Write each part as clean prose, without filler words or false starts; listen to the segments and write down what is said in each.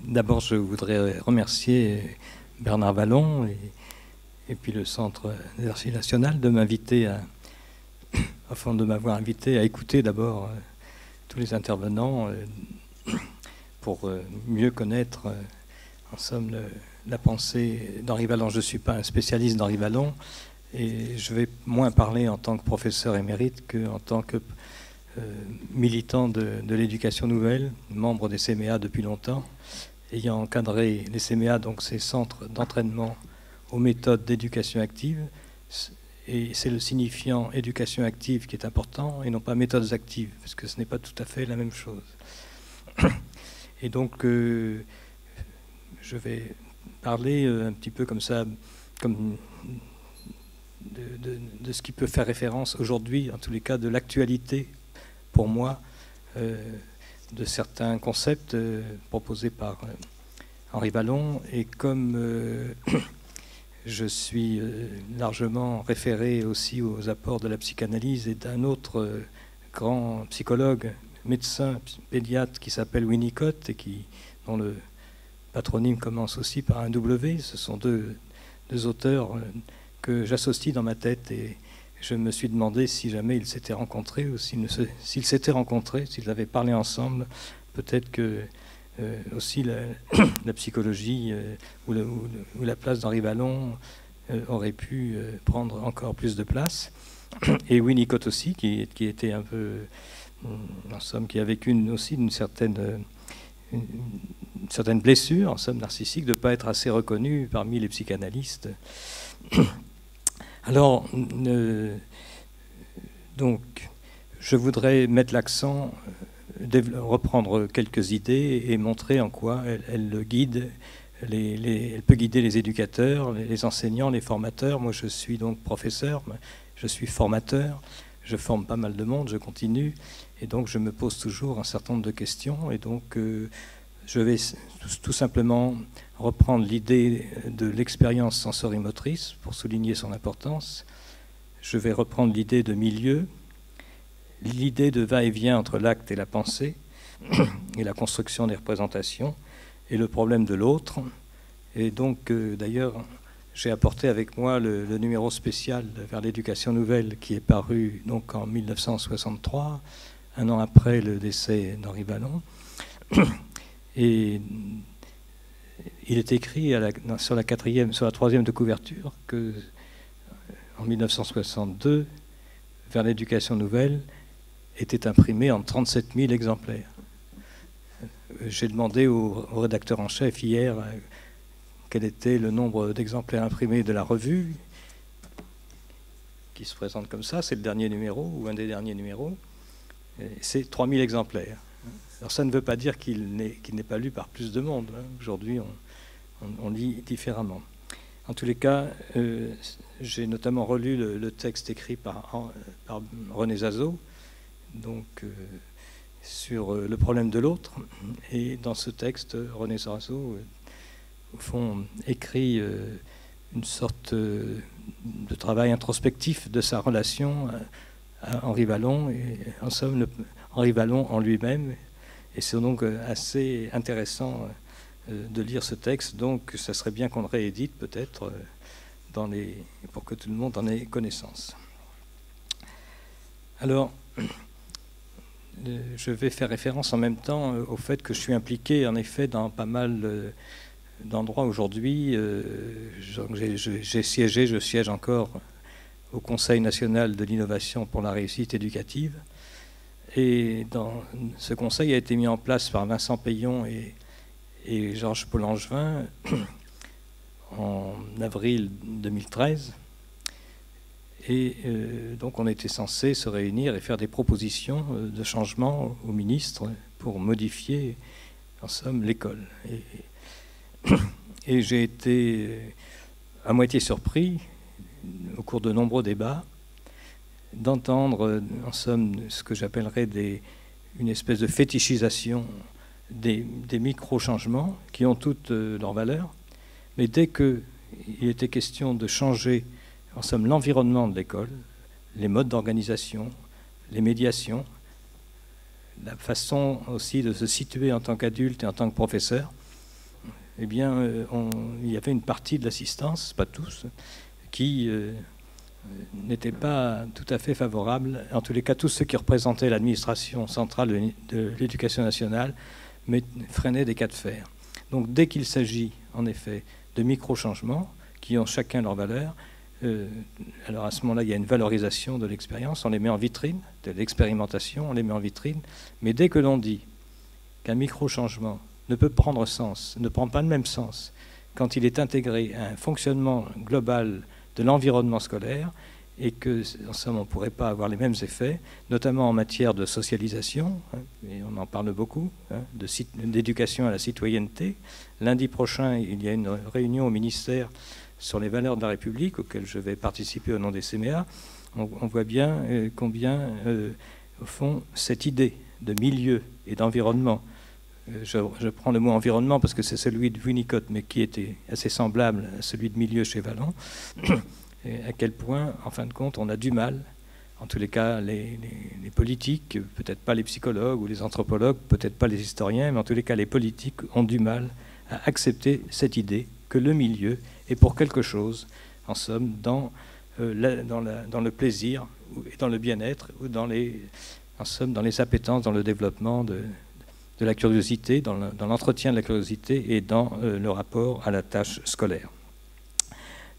D'abord, je voudrais remercier Bernard Vallon et puis le Centre des Archives nationales de m'inviter de m'avoir invité à écouter d'abord tous les intervenants pour mieux connaître, en somme, la pensée d'Henri Vallon. Je ne suis pas un spécialiste d'Henri Vallon et je vais moins parler en tant que professeur émérite qu'en tant que militant de l'éducation nouvelle, membre des CMA depuis longtemps, ayant encadré les CMA, donc ces centres d'entraînement aux méthodes d'éducation active. Et c'est le signifiant éducation active qui est important et non pas méthodes actives, parce que ce n'est pas tout à fait la même chose. Et donc, je vais parler un petit peu comme ça, comme de ce qui peut faire référence aujourd'hui, en tous les cas, de l'actualité, pour moi, de certains concepts proposés par Henri Vallon. Et comme je suis largement référé aussi aux apports de la psychanalyse et d'un autre grand psychologue, médecin, pédiatre qui s'appelle Winnicott et dont le patronyme commence aussi par un W. Ce sont deux auteurs que j'associe dans ma tête et je me suis demandé si jamais ils s'étaient rencontrés ou s'ils s'étaient rencontrés, s'ils avaient parlé ensemble, peut-être que aussi la psychologie ou la place d'Henri Vallon aurait pu prendre encore plus de place. Et Winnicott aussi, qui était un peu, en somme, qui a vécu aussi une certaine blessure, en somme, narcissique, de ne pas être assez reconnu parmi les psychanalystes. Alors, donc, je voudrais mettre l'accent, reprendre quelques idées et montrer en quoi elle peut guider les éducateurs, les enseignants, les formateurs. Moi, je suis donc professeur, je suis formateur, je forme pas mal de monde, je continue, et donc je me pose toujours un certain nombre de questions, et donc je vais tout simplement reprendre l'idée de l'expérience sensorimotrice pour souligner son importance. Je vais reprendre l'idée de milieu, l'idée de va-et-vient entre l'acte et la pensée, et la construction des représentations, et le problème de l'autre. Et donc, d'ailleurs, j'ai apporté avec moi le numéro spécial vers l'éducation nouvelle qui est paru donc en 1963, un an après le décès d'Henri Vallon. Et il est écrit sur la troisième de couverture que en 1962, vers l'éducation nouvelle, était imprimé en 37 000 exemplaires. J'ai demandé au rédacteur en chef hier quel était le nombre d'exemplaires imprimés de la revue, qui se présente comme ça, c'est le dernier numéro, ou un des derniers numéros, c'est 3 000 exemplaires. Alors ça ne veut pas dire qu'il n'est pas lu par plus de monde. Aujourd'hui, on lit différemment. En tous les cas, j'ai notamment relu le texte écrit par René Zazot, donc sur le problème de l'autre. Et dans ce texte, René Zazot, au fond, écrit une sorte de travail introspectif de sa relation à Henri Vallon, et en somme, Henri Vallon en lui-même. Et c'est donc assez intéressant de lire ce texte. Donc, ça serait bien qu'on le réédite peut-être pour que tout le monde en ait connaissance. Alors, je vais faire référence en même temps au fait que je suis impliqué, en effet, dans pas mal d'endroits aujourd'hui. Je siège encore au Conseil national de l'innovation pour la réussite éducative. Et ce conseil a été mis en place par Vincent Payon et Georges Paul-Angevin en avril 2013. Et donc on était censé se réunir et faire des propositions de changement au ministre pour modifier, en somme, l'école. Et j'ai été à moitié surpris, au cours de nombreux débats, d'entendre, en somme, ce que j'appellerais une espèce de fétichisation des micro-changements qui ont toutes leur valeur. Mais dès qu'il était question de changer, en somme, l'environnement de l'école, les modes d'organisation, les médiations, la façon aussi de se situer en tant qu'adulte et en tant que professeur, eh bien, il y avait une partie de l'assistance, pas tous, qui n'étaient pas tout à fait favorables. En tous les cas, tous ceux qui représentaient l'administration centrale de l'éducation nationale freinaient des cas de fer. Donc dès qu'il s'agit, en effet, de micro-changements qui ont chacun leur valeur, alors à ce moment-là, il y a une valorisation de l'expérience, on les met en vitrine, de l'expérimentation, on les met en vitrine, mais dès que l'on dit qu'un micro-changement ne peut prendre sens, ne prend pas le même sens quand il est intégré à un fonctionnement global de l'environnement scolaire et que, en somme, on ne pourrait pas avoir les mêmes effets, notamment en matière de socialisation, et on en parle beaucoup, d'éducation à la citoyenneté. Lundi prochain, il y a une réunion au ministère sur les valeurs de la République, auquel je vais participer au nom des CMA. On voit bien combien, au fond, cette idée de milieu et d'environnement, je prends le mot environnement parce que c'est celui de Winnicott, mais qui était assez semblable à celui de milieu chez Vallon, et à quel point, en fin de compte, on a du mal, en tous les cas, les politiques, peut-être pas les psychologues ou les anthropologues, peut-être pas les historiens, mais en tous les cas, les politiques ont du mal à accepter cette idée que le milieu est pour quelque chose, en somme, dans le plaisir et dans le bien-être, ou en somme, dans les appétences, dans le développement de la curiosité, dans l'entretien de la curiosité et dans le rapport à la tâche scolaire.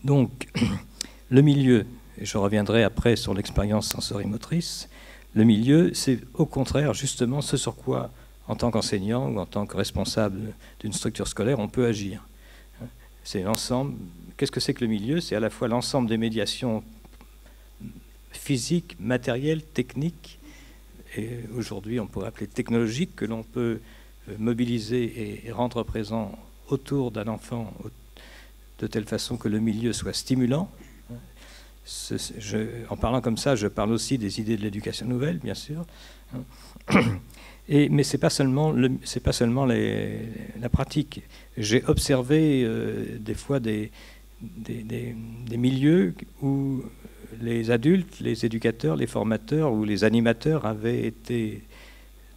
Donc, le milieu, et je reviendrai après sur l'expérience sensorimotrice, le milieu, c'est au contraire justement ce sur quoi, en tant qu'enseignant ou en tant que responsable d'une structure scolaire, on peut agir. C'est l'ensemble. Qu'est-ce que c'est que le milieu? C'est à la fois l'ensemble des médiations physiques, matérielles, techniques, et aujourd'hui on pourrait appeler technologiques, que l'on peut mobiliser et rendre présent autour d'un enfant de telle façon que le milieu soit stimulant. En parlant comme ça, je parle aussi des idées de l'éducation nouvelle, bien sûr. Mais ce n'est pas seulement, la pratique. J'ai observé des fois des milieux où les adultes, les éducateurs, les formateurs ou les animateurs avaient été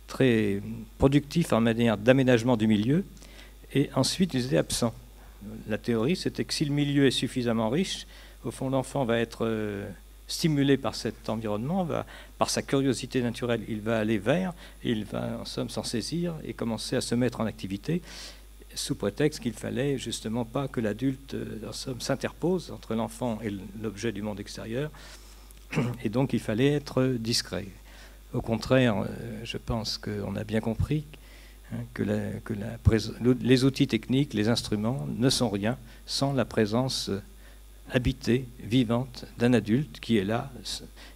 très productifs en manière d'aménagement du milieu, et ensuite ils étaient absents. La théorie, c'était que si le milieu est suffisamment riche, au fond, l'enfant va être stimulé par cet environnement, par sa curiosité naturelle, il va aller vers, et il va en somme s'en saisir et commencer à se mettre en activité, sous prétexte qu'il fallait justement pas que l'adulte en somme s'interpose entre l'enfant et l'objet du monde extérieur, et donc il fallait être discret. Au contraire, je pense qu'on a bien compris que les outils techniques, les instruments ne sont rien sans la présence habitée, vivante d'un adulte qui est là,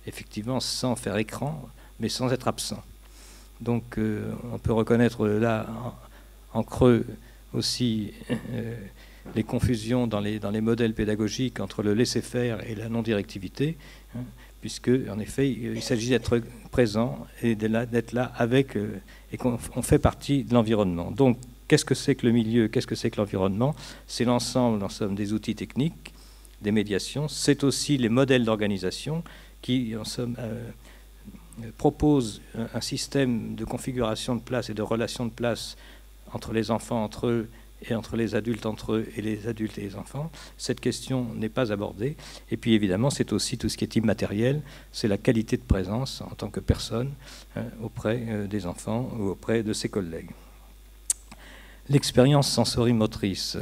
effectivement, sans faire écran, mais sans être absent. Donc on peut reconnaître là, en creux, aussi les confusions dans les modèles pédagogiques entre le laisser-faire et la non-directivité, puisque, en effet, il s'agit d'être présent et d'être là avec, et qu'on fait partie de l'environnement. Donc, qu'est-ce que c'est que le milieu? Qu'est-ce que c'est que l'environnement? C'est l'ensemble, en somme, des outils techniques, des médiations. C'est aussi les modèles d'organisation qui, en somme, proposent un système de configuration de place et de relations de place entre les enfants entre eux et entre les adultes entre eux et les adultes et les enfants. Cette question n'est pas abordée. Et puis évidemment, c'est aussi tout ce qui est immatériel, c'est la qualité de présence en tant que personne auprès des enfants ou auprès de ses collègues. L'expérience sensorimotrice.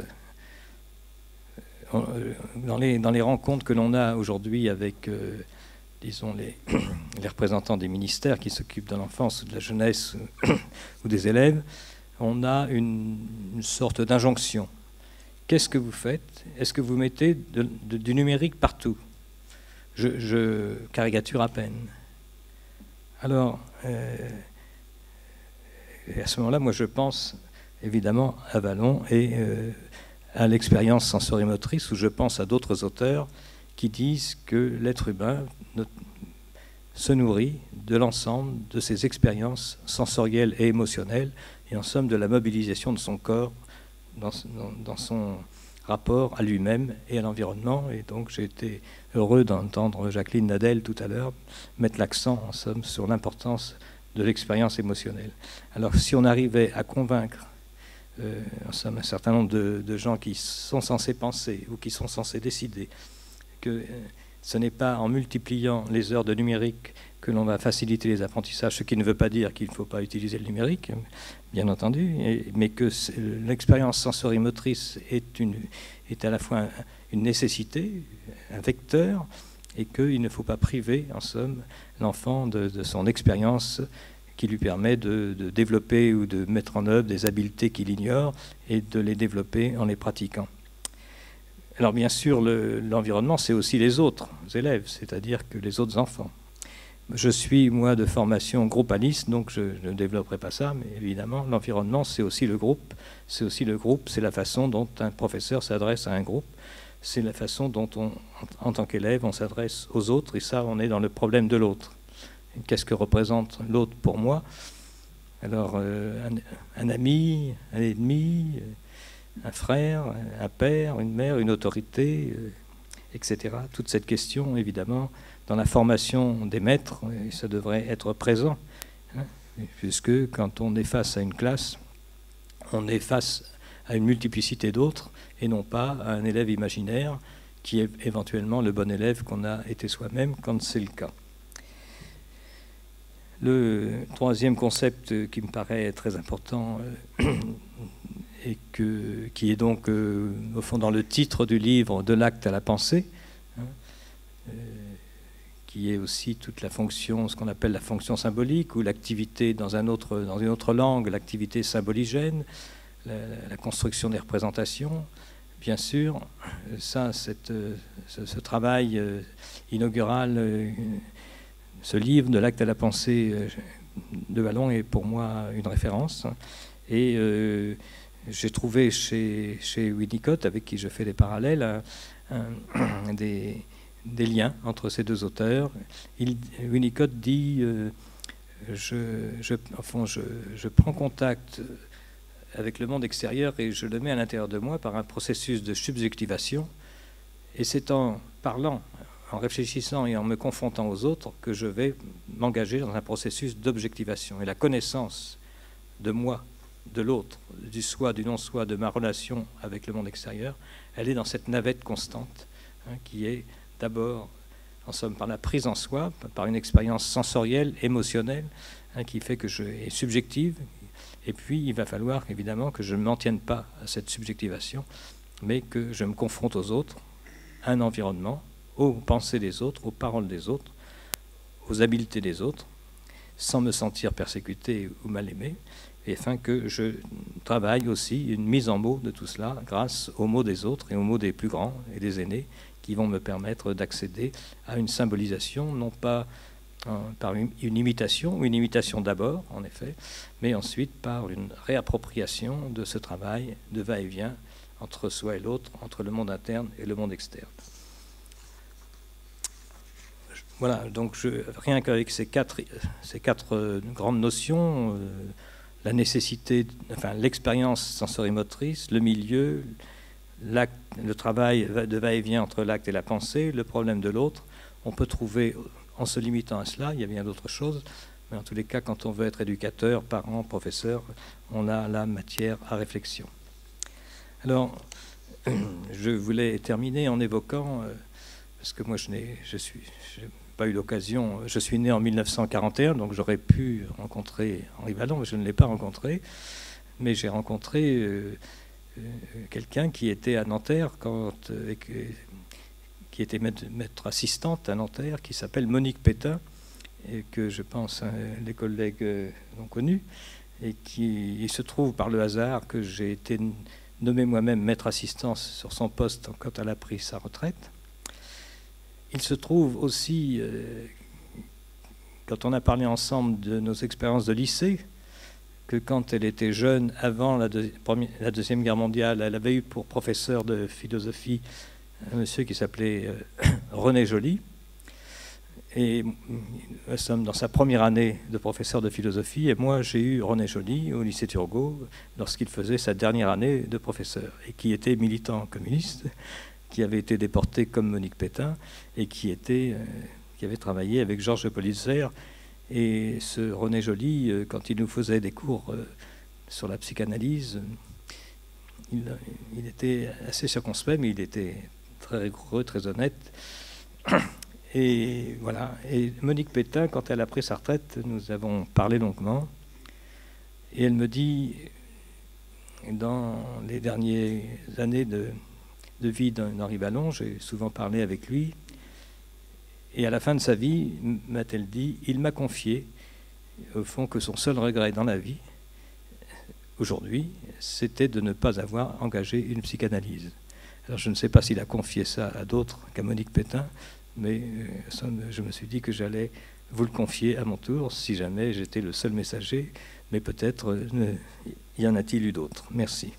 Dans les rencontres que l'on a aujourd'hui avec, disons, les représentants des ministères qui s'occupent de l'enfance ou de la jeunesse ou des élèves, on a une sorte d'injonction. Qu'est-ce que vous faites? Est-ce que vous mettez du numérique partout? Je caricature à peine. Alors, et à ce moment-là, moi je pense évidemment à Vallon et à l'expérience sensorimotrice, où je pense à d'autres auteurs qui disent que l'être humain se nourrit de l'ensemble de ses expériences sensorielles et émotionnelles, et en somme de la mobilisation de son corps dans son rapport à lui-même et à l'environnement. Et donc j'ai été heureux d'entendre Jacqueline Nadel tout à l'heure mettre l'accent en somme sur l'importance de l'expérience émotionnelle. Alors si on arrivait à convaincre en somme, un certain nombre de gens qui sont censés penser ou qui sont censés décider que ce n'est pas en multipliant les heures de numérique que l'on va faciliter les apprentissages, ce qui ne veut pas dire qu'il ne faut pas utiliser le numérique, bien entendu, mais que l'expérience sensorimotrice est à la fois une nécessité, un vecteur, et qu'il ne faut pas priver, en somme, l'enfant de son expérience qui lui permet de développer ou de mettre en œuvre des habiletés qu'il ignore et de les développer en les pratiquant. Alors bien sûr, l'environnement, c'est aussi les autres élèves, c'est-à-dire que les autres enfants. Je suis, moi, de formation groupaliste, donc je ne développerai pas ça, mais évidemment, l'environnement, c'est aussi le groupe. C'est aussi le groupe, c'est la façon dont un professeur s'adresse à un groupe. C'est la façon dont, en tant qu'élève, on s'adresse aux autres, et ça, on est dans le problème de l'autre. Qu'est-ce que représente l'autre pour moi? Alors, un ami, un ennemi, un frère, un père, une mère, une autorité, etc. Toute cette question, évidemment, dans la formation des maîtres, ça devrait être présent, hein, puisque quand on est face à une classe, on est face à une multiplicité d'autres, et non pas à un élève imaginaire qui est éventuellement le bon élève qu'on a été soi-même quand c'est le cas. Le troisième concept qui me paraît très important et qui est donc au fond dans le titre du livre, de l'acte à la pensée, hein, qui est aussi toute la fonction, ce qu'on appelle la fonction symbolique, ou l'activité dans une autre langue, l'activité symboligène, la construction des représentations. Bien sûr, ça, ce travail inaugural, ce livre de l'acte à la pensée de Vallon est pour moi une référence. Et j'ai trouvé chez Winnicott, avec qui je fais des parallèles, des liens entre ces deux auteurs. Winnicott dit je prends contact avec le monde extérieur et je le mets à l'intérieur de moi par un processus de subjectivation. Et c'est en parlant, en réfléchissant et en me confrontant aux autres que je vais m'engager dans un processus d'objectivation. Et la connaissance de moi, de l'autre, du soi, du non-soi, de ma relation avec le monde extérieur, elle est dans cette navette constante, hein, qui est d'abord, en somme, par la prise en soi, par une expérience sensorielle, émotionnelle, hein, qui fait que je est subjective. Et puis, il va falloir évidemment que je ne m'en tienne pas à cette subjectivation, mais que je me confronte aux autres, à un environnement, aux pensées des autres, aux paroles des autres, aux habiletés des autres, sans me sentir persécuté ou mal aimé, et afin que je travaille aussi une mise en mots de tout cela grâce aux mots des autres et aux mots des plus grands et des aînés qui vont me permettre d'accéder à une symbolisation, non pas par une imitation, ou une imitation d'abord, en effet, mais ensuite par une réappropriation de ce travail de va-et-vient entre soi et l'autre, entre le monde interne et le monde externe. Voilà, donc rien qu'avec ces quatre grandes notions, la nécessité, enfin l'expérience sensorimotrice, le milieu, le travail de va-et-vient entre l'acte et la pensée, le problème de l'autre, on peut trouver, en se limitant à cela, il y a bien d'autres choses, mais en tous les cas, quand on veut être éducateur, parent, professeur, on a la matière à réflexion. Alors, je voulais terminer en évoquant, parce que moi je n'ai pas eu l'occasion, je suis né en 1941, donc j'aurais pu rencontrer Henri Vallon, mais je ne l'ai pas rencontré, mais j'ai rencontré quelqu'un qui était à Nanterre, qui était maître assistante à Nanterre, qui s'appelle Monique Pétain, et que je pense les collègues ont connu, et il se trouve par le hasard que j'ai été nommé moi-même maître assistant sur son poste quand elle a pris sa retraite. Il se trouve aussi, quand on a parlé ensemble de nos expériences de lycée, que quand elle était jeune, avant la Deuxième Guerre mondiale, elle avait eu pour professeur de philosophie un monsieur qui s'appelait René Joly. Et nous sommes dans sa première année de professeur de philosophie, et moi j'ai eu René Joly au lycée Turgot lorsqu'il faisait sa dernière année de professeur, et qui était militant communiste, qui avait été déporté comme Monique Pétain, et qui avait travaillé avec Georges Politzer. Et ce René Joly, quand il nous faisait des cours sur la psychanalyse, il était assez circonspect, mais il était très rigoureux, très honnête. Et voilà. Et Monique Pétain, quand elle a pris sa retraite, nous avons parlé longuement. Et elle me dit, dans les dernières années de vie d'Henri Vallon, j'ai souvent parlé avec lui. Et à la fin de sa vie, m'a-t-elle dit, il m'a confié, au fond, que son seul regret dans la vie, aujourd'hui, c'était de ne pas avoir engagé une psychanalyse. Alors je ne sais pas s'il a confié ça à d'autres qu'à Monique Pétain, mais je me suis dit que j'allais vous le confier à mon tour, si jamais j'étais le seul messager, mais peut-être y en a-t-il eu d'autres. Merci.